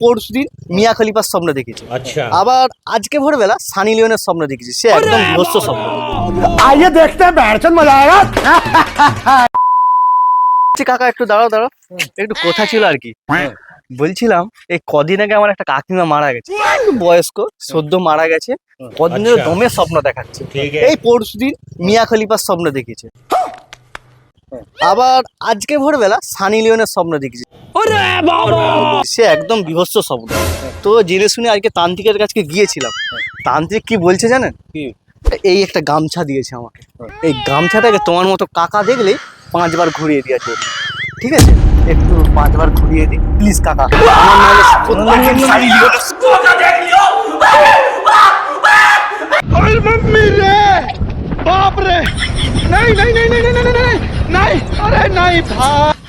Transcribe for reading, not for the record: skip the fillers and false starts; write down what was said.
পরশুদিন মিয়া খলিফার স্বপ্ন দেখেছি। আচ্ছা, আবার আজকে ভোরবেলা সানি লিওনের স্বপ্ন দেখেছি। সে একদম বিভৎস স্বপ্ন। आइए देखते हैं बैठचंद मजा आएगा। কাকা একটু দাঁড়াও একটু কথা ছিল আর কি। বলছিলাম এই কদিন আগে আমার একটা কাকিমা মারা গেছে, একটু বয়স্ক, সদ্য মারা গেছে। কদিন ধরে আচ্ছা। দমের স্বপ্ন দেখাচ্ছে। ঠিক এই পরশুদিন মিয়া খলিফার স্বপ্ন দেখেছে। আবার আজকে ভোরবেলা সানি লিওনের স্বপ্ন দেখেছি। সে একদম বিভৎস স্বপ্ন। তো জেনে শুনে আজকে তান্ত্রিকের কাছে গিয়েছিলাম। তান্ত্রিক কি বলছে জানেন? এই একটা গামছা দিয়েছে আমাকে। এই গামছাটাকে তোমার মতো কাকা দেখলে 5 বার ঘুরিয়ে দেওয়ার জন্য। ঠিক আছে, একটু 5 বার ঘুরিয়ে দিই প্লিজ কাকা। আমার নাহলে সত্যি সানি লিওনের ओए मम्मी रे, बाप रे, नहीं नहीं नहीं नहीं नहीं नहीं नहीं नहीं, अरे नहीं भाई।